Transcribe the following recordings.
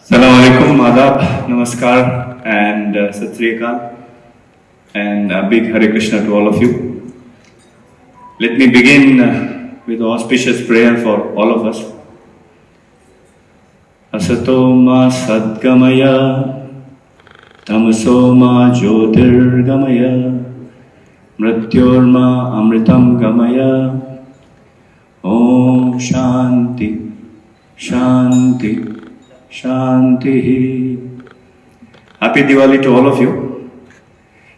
Assalamu alaikum, adab, namaskar, and Sat Sri Akal, and a big Hare Krishna to all of you. Let me begin with an auspicious prayer for all of us. Asato ma sadgamaya, tamaso ma jyotirgamaya, mrityorma amritam gamaya. Om Shanti, Shanti, Shanti. Happy Diwali to all of you.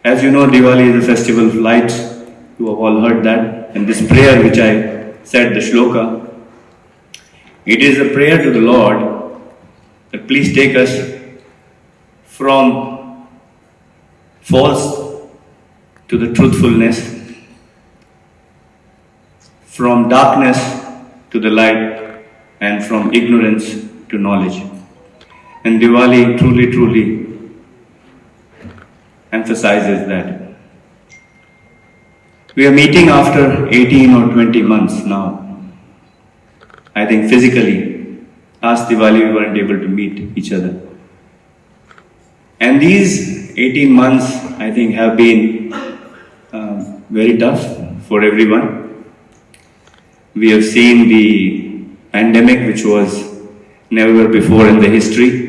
As you know, Diwali is a festival of lights. You have all heard that. And this prayer which I said, the shloka, it is a prayer to the Lord that please take us from false to the truthfulness, from darkness to the light, and from ignorance to knowledge. And Diwali truly emphasizes that. We are meeting after 18 or 20 months now. I think physically, last Diwali we weren't able to meet each other. And these 18 months, I think, have been very tough for everyone. We have seen the pandemic, which was never before in the history.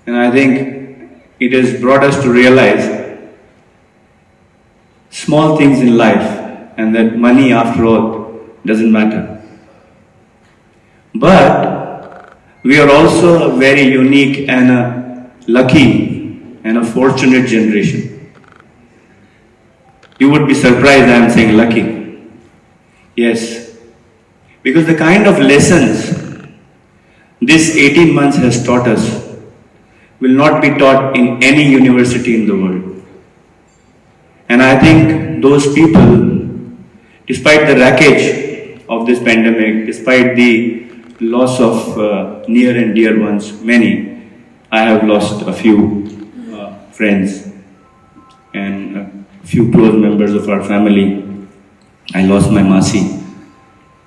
And I think it has brought us to realize small things in life, and that money, after all, doesn't matter. But we are also a very unique and a lucky and a fortunate generation. You would be surprised I am saying lucky. Yes, because the kind of lessons this 18 months has taught us will not be taught in any university in the world. And I think those people, despite the wreckage of this pandemic, despite the loss of near and dear ones, many, I have lost a few friends and a few close members of our family. I lost my Masi,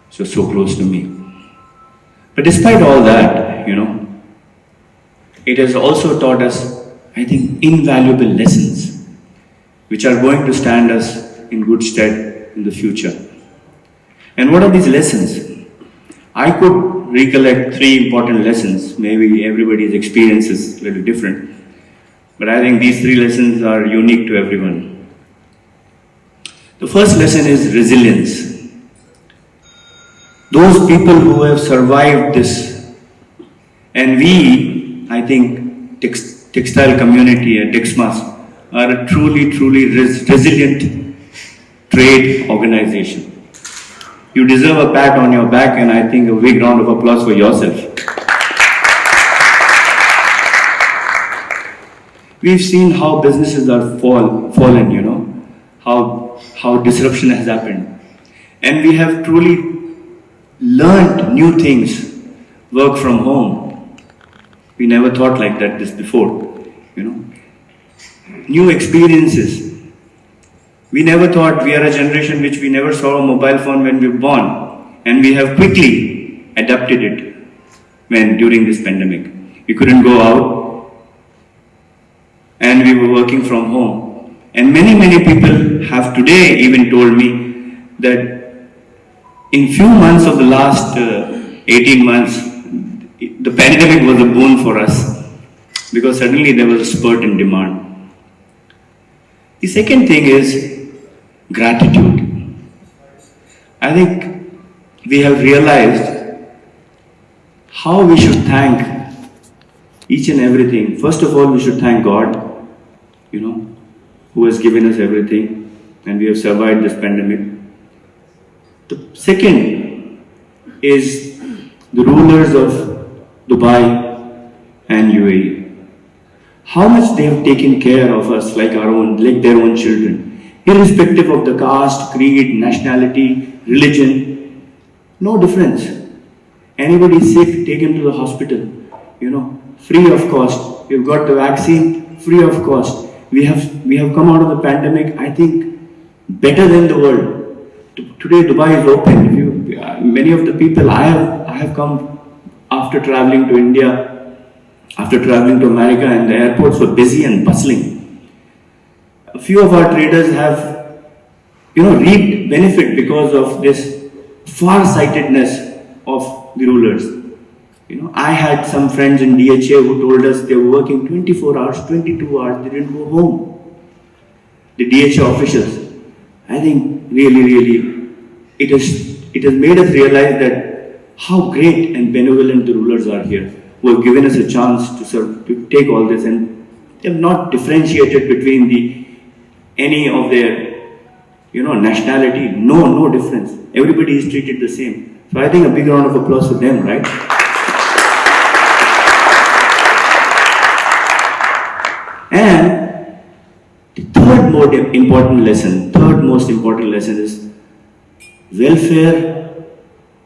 she was so close to me. But despite all that, it has also taught us, I think, invaluable lessons which are going to stand us in good stead in the future. And what are these lessons? I could recollect 3 important lessons. Maybe everybody's experience is a little different, but I think these 3 lessons are unique to everyone. The first lesson is resilience. Those people who have survived this, and we, I think, textile community at Dixmas are a truly resilient trade organization. You deserve a pat on your back, and I think a big round of applause for yourself. We've seen how businesses are fallen, how disruption has happened. And we have truly learned new things, work from home. We never thought like that this before, New experiences. We never thought, we are a generation which we never saw a mobile phone when we were born, and we have quickly adapted it during this pandemic. We couldn't go out, and we were working from home. And many people have today even told me that in few months of the last 18 months, the pandemic was a boon for us, because suddenly there was a spurt in demand. The second thing is gratitude. I think we have realized how we should thank each and everything. First of all, we should thank God, who has given us everything, and we have survived this pandemic. The second is the rulers of Dubai and UAE. How much they have taken care of us like their own children, irrespective of the caste, creed, nationality, religion, no difference. Anybody sick, take him to the hospital, free of cost. We've got the vaccine, free of cost. We have come out of the pandemic, I think, better than the world. Today Dubai is open. Many of the people I have come after traveling to India after traveling to America, and the airports were busy and bustling. A few of our traders have, reaped benefit because of this far-sightedness of the rulers. I had some friends in DHA who told us they were working 24 hours, 22 hours, they didn't go home. The DHA officials. I think really, it has made us realize that how great and benevolent the rulers are here, who have given us a chance to take all this, and they have not differentiated between any of their nationality. No difference. Everybody is treated the same. So I think a big round of applause for them, right? And the third most important lesson is welfare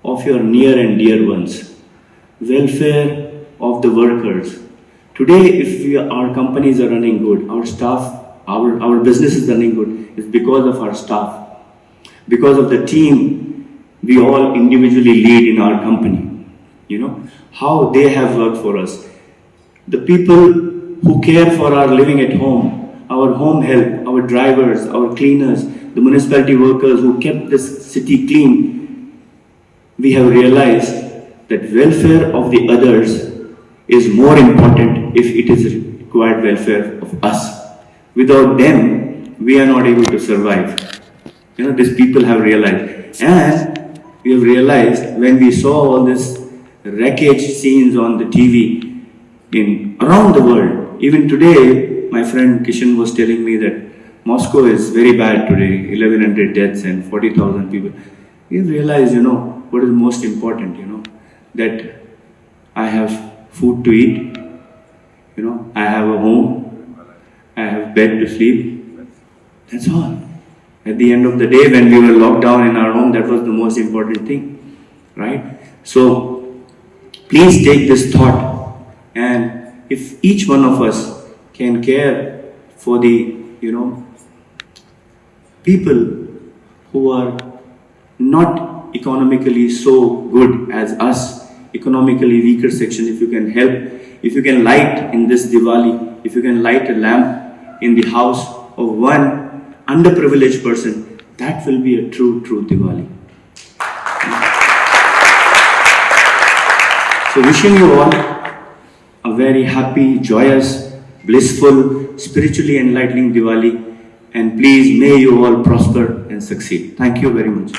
of your near and dear ones, welfare of the workers. Today, if our companies are running good, our staff, our business is running good, it's because of our staff, because of the team we all individually lead in our company. How they have worked for us. The people who care for our living at home, our home help, our drivers, our cleaners, the municipality workers who kept this city clean, we have realized that welfare of the others is more important if it is required welfare of us. Without them, we are not able to survive. These people have realized. And we have realized when we saw all this wreckage scenes on the TV around the world. Even today, my friend Kishan was telling me that Moscow is very bad today, 1100 deaths and 40,000 people. We have realized, what is most important, that I have food to eat, I have a home, I have bed to sleep. That's all. At the end of the day, when we were locked down in our home, that was the most important thing, right? So, please take this thought, and if each one of us can care for the, people who are not economically so good as us, economically weaker section, if you can help, if you can light in this Diwali, if you can light a lamp in the house of one underprivileged person, that will be a true Diwali. So wishing you all a very happy, joyous, blissful, spiritually enlightening Diwali, and please may you all prosper and succeed. Thank you very much.